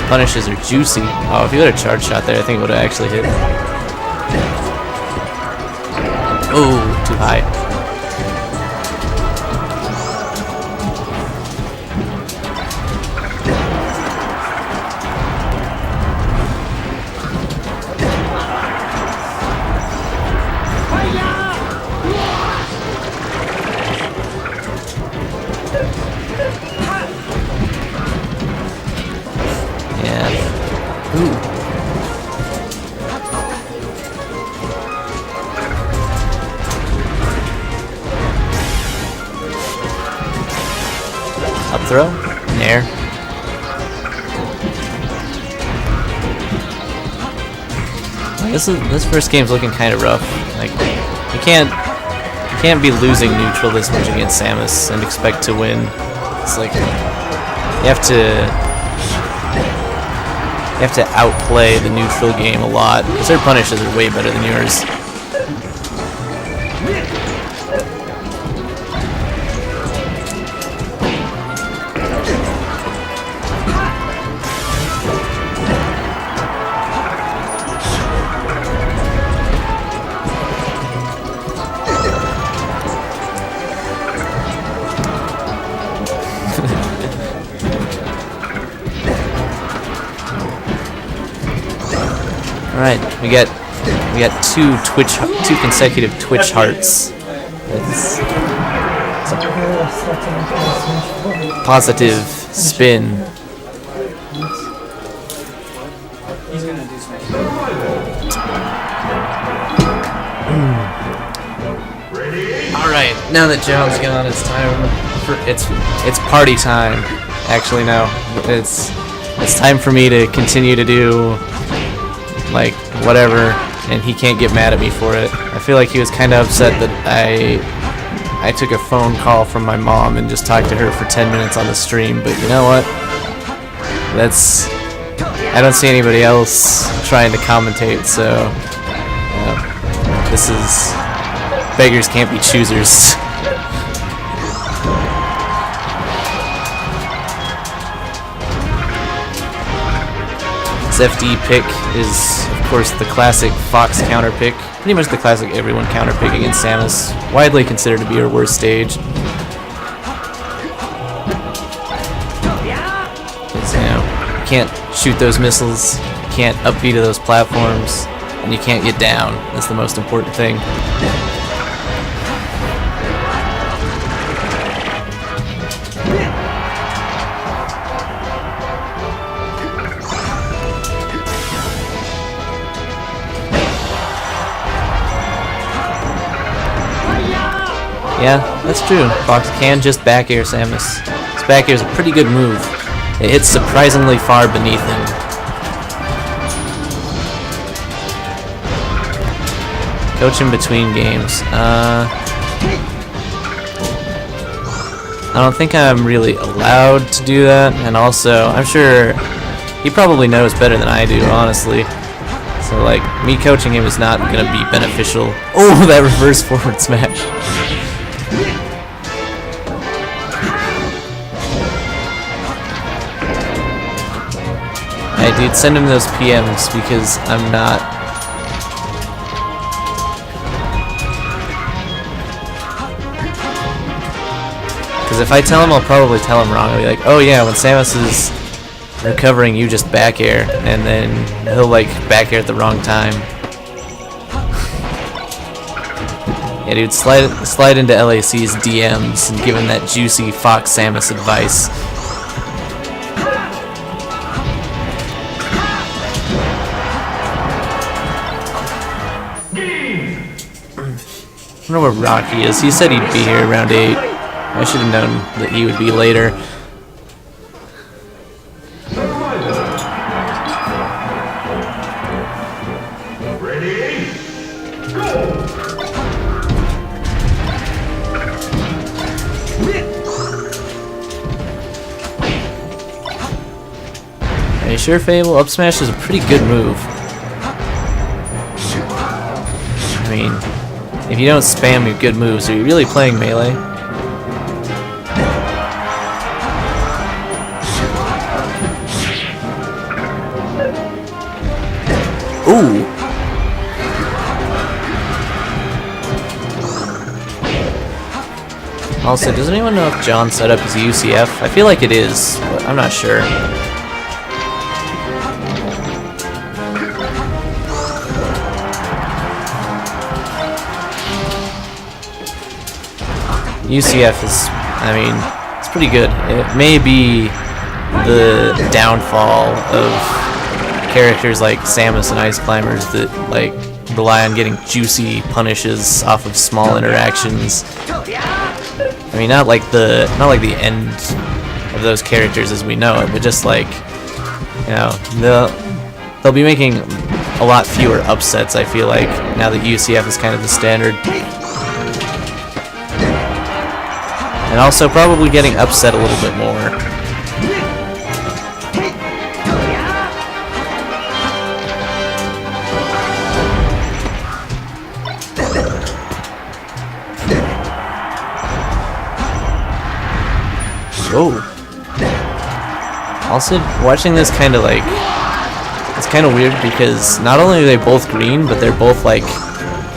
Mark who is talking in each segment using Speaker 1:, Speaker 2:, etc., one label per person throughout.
Speaker 1: punishes are juicy. Oh, if he would have charge shot there, I think it would have actually hit. Oh, too high. Up throw, nair. This first game's looking kind of rough. Like you can't be losing neutral this much against Samus and expect to win. It's like you have to outplay the neutral game a lot because their punishes are way better than yours. Alright, we got two consecutive Twitch hearts. It's a positive spin. Alright, now that John's gone, it's time for it's party time. Actually no. It's time for me to continue to do like whatever, and he can't get mad at me for it. I feel like he was kind of upset that I took a phone call from my mom and just talked to her for 10 minutes on the stream, but you know what? I don't see anybody else trying to commentate, so this is beggars can't be choosers. This FD pick is, of course, the classic Fox counter pick. Pretty much the classic everyone counter pick against Samus. Widely considered to be her worst stage. Because, you know, you can't shoot those missiles, you can't up B to those platforms, and you can't get down. That's the most important thing. Yeah, that's true. Fox can just back air Samus. This back air is a pretty good move. It hits surprisingly far beneath him. Coach him between games. I don't think I'm really allowed to do that, and also, I'm sure he probably knows better than I do, honestly. So, like, me coaching him is not gonna be beneficial. Oh, that reverse forward smash. Hey dude, send him those PMs because I'm not. Because if I tell him, I'll probably tell him wrong. I'll be like, oh yeah, when Samus is recovering, you just back air, and then he'll like back air at the wrong time. Yeah dude, slide into LAC's DMs and give him that juicy Fox Samus advice. I wonder where Rocky is. He said he'd be here around 8. I should have known that he would be later.
Speaker 2: Ready? Go!
Speaker 1: Are you sure, Fable? Up smash is a pretty good move. I mean, if you don't spam your good moves, are you really playing melee? Also, does anyone know if John's setup is a UCF? I feel like it is, but I'm not sure. UCF is, I mean, it's pretty good. It may be the downfall of characters like Samus and Ice Climbers that like rely on getting juicy punishes off of small interactions. I mean, not like the end of those characters as we know it, but just like, you know, they'll be making a lot fewer upsets, I feel like, now that UCF is kind of the standard. And also probably getting upset a little bit more. Whoa. Also, watching this kind of like, it's kind of weird because not only are they both green, but they're both like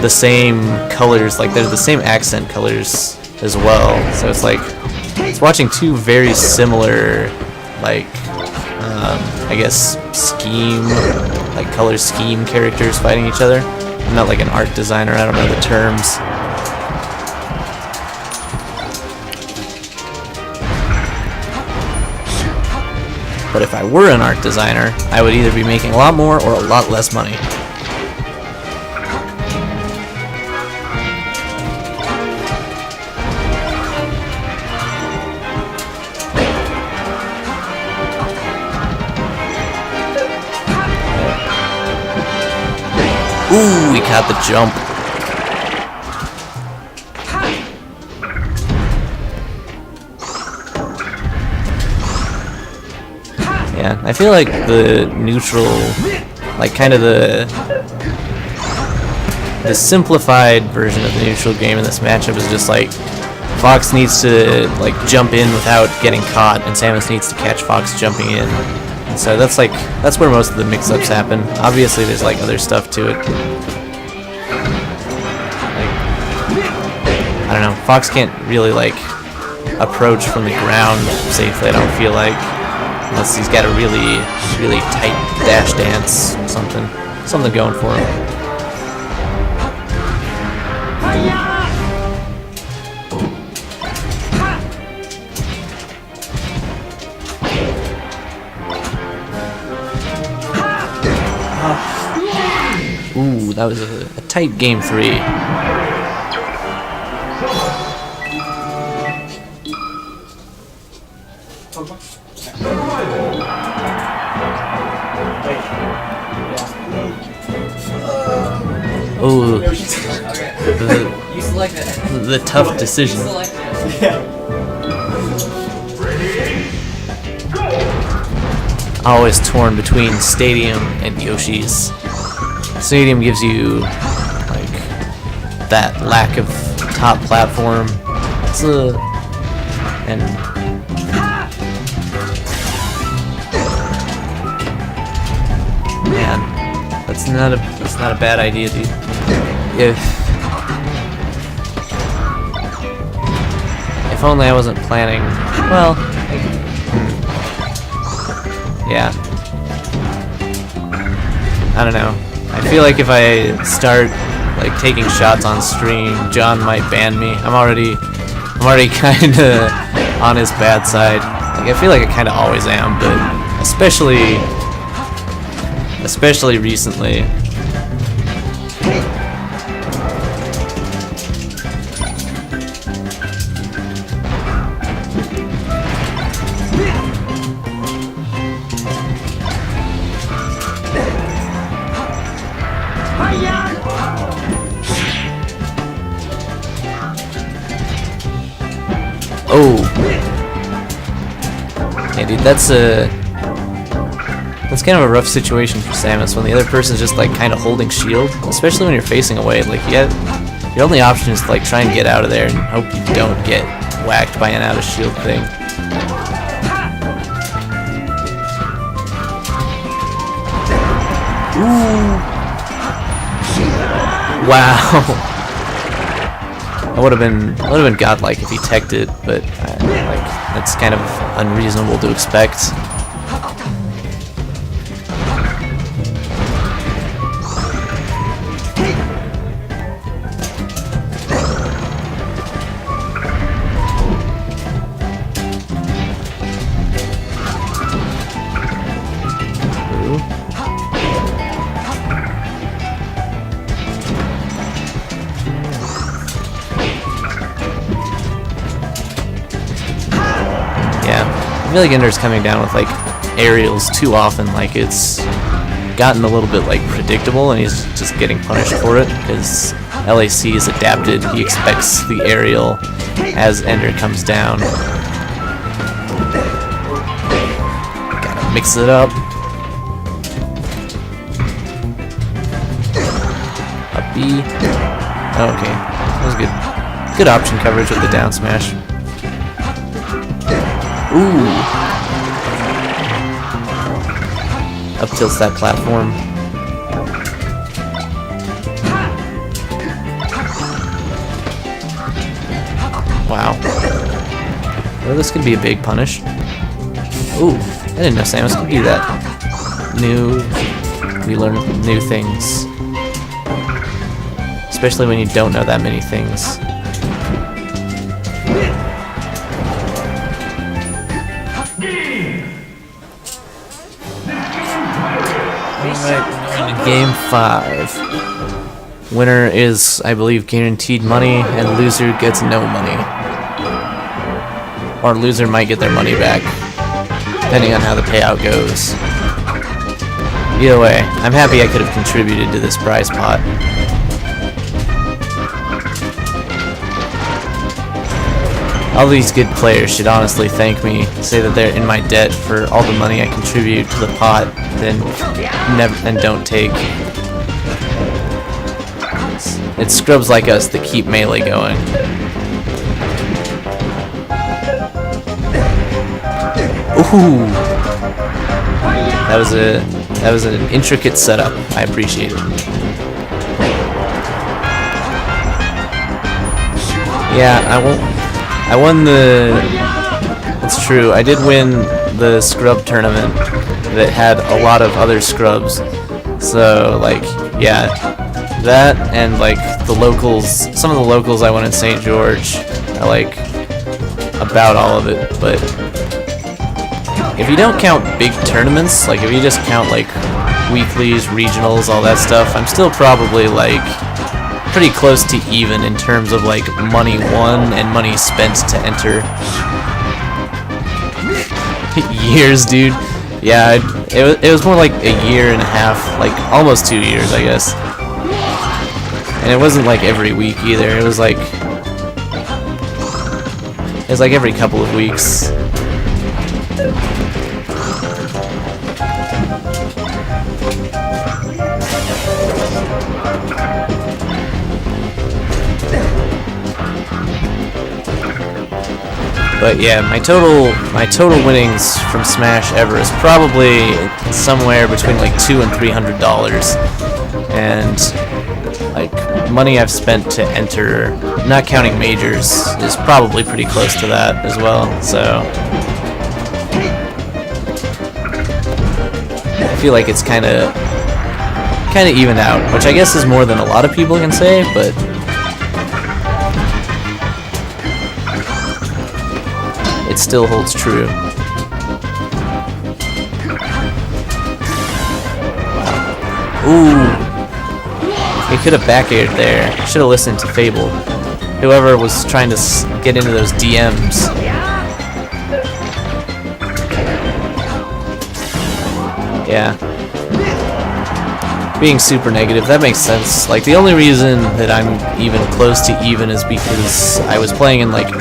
Speaker 1: the same colors, like they're the same accent colors as well. So it's like, it's watching two very similar, like, I guess like color scheme characters fighting each other. I'm not like an art designer, I don't know the terms. But if I were an art designer, I would either be making a lot more or a lot less money. Ooh, we caught the jump. Yeah, I feel like the neutral, like kind of the simplified version of the neutral game in this matchup is just like Fox needs to like jump in without getting caught, and Samus needs to catch Fox jumping in. And so that's where most of the mix-ups happen. Obviously, there's like other stuff to it. Like, I don't know, Fox can't really like approach from the ground safely, I don't feel like. Unless he's got a really, really tight dash dance, something going for him. Ooh, that was a tight game 3. Oh, the tough decision. Always torn between Stadium and Yoshi's. Stadium gives you like that lack of top platform. Man, that's not a bad idea, dude. If only I wasn't planning. Well, yeah. I don't know. I feel like if I start like taking shots on stream, John might ban me. I'm already kind of on his bad side. Like, I feel like I kind of always am, but especially recently. Oh, yeah, dude, that's kind of a rough situation for Samus when the other person's just like kind of holding shield, especially when you're facing away. Like, your only option is to like try and get out of there and hope you don't get whacked by an out of shield thing. Ooh. Wow. It would have been godlike if he teched it, but like that's kind of unreasonable to expect. I feel like Ender's coming down with like aerials too often. Like it's gotten a little bit like predictable, and he's just getting punished for it because LAC is adapted. He expects the aerial as Ender comes down. Gotta mix it up. Up B. Oh, okay, that was good. Good option coverage with the down smash. Ooh. Up tilts that platform. Wow. Well, this could be a big punish. Ooh, I didn't know Samus could do that. We learn new things. Especially when you don't know that many things. Game 5. Winner is, I believe, guaranteed money, and loser gets no money. Or loser might get their money back, depending on how the payout goes. Either way, I'm happy I could have contributed to this prize pot. All these good players should honestly thank me, say that they're in my debt for all the money I contribute to the pot, and don't take. It's scrubs like us that keep Melee going. Ooh, that was an intricate setup. I appreciate it. Yeah, I won the. It's true. I did win the scrub tournament that had a lot of other scrubs. So like, yeah, that and like the locals. Some of the locals I won in St. George. I like about all of it, but if you don't count big tournaments, like if you just count like weeklies, regionals, all that stuff, I'm still probably like pretty close to even in terms of like money won and money spent to enter. Years, dude. Yeah, it was more like a year and a half, like almost 2 years, I guess. And it wasn't like every week either. It was like every couple of weeks. But yeah, my total winnings from Smash ever is probably somewhere between like $200 and $300, and like money I've spent to enter, not counting majors, is probably pretty close to that as well. So I feel like it's kind of evened out, which I guess is more than a lot of people can say, but. It still holds true. Ooh. He could have back aired there. Should have listened to Fable. Whoever was trying to get into those DMs. Yeah. Being super negative, that makes sense. Like, the only reason that I'm even close to even is because I was playing in, like,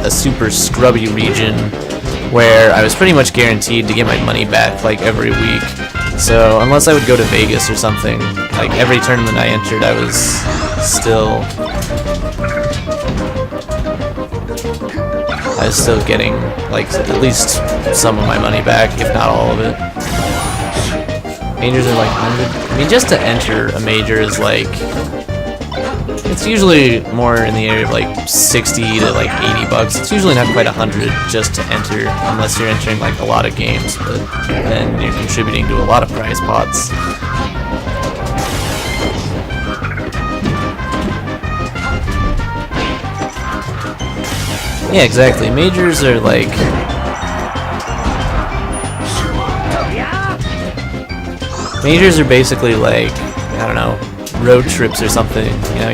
Speaker 1: a super scrubby region where I was pretty much guaranteed to get my money back like every week. So unless I would go to Vegas or something, like every tournament I entered, I was still getting like at least some of my money back, if not all of it. Majors are like 100. I mean, just to enter a major is like It's usually more in the area of like 60 to like 80 bucks. It's usually not quite 100 just to enter, unless you're entering like a lot of games, but then you're contributing to a lot of prize pots. Yeah, exactly. Majors are like... Majors are basically like, I don't know, road trips or something. You know,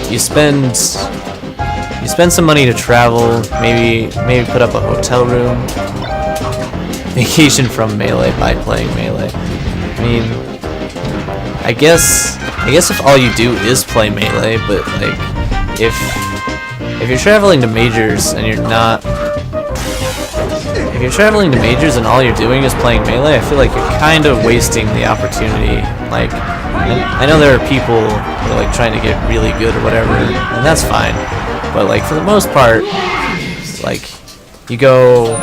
Speaker 1: you spend some money to travel, maybe put up a hotel room, vacation from Melee by playing Melee. I mean, I guess if all you do is play Melee, but like if you're traveling to majors and you're not, if you're traveling to majors and all you're doing is playing Melee, I feel like you're kind of wasting the opportunity. Like, I know there are people who are like trying to get really good or whatever, and that's fine. But like for the most part, like you go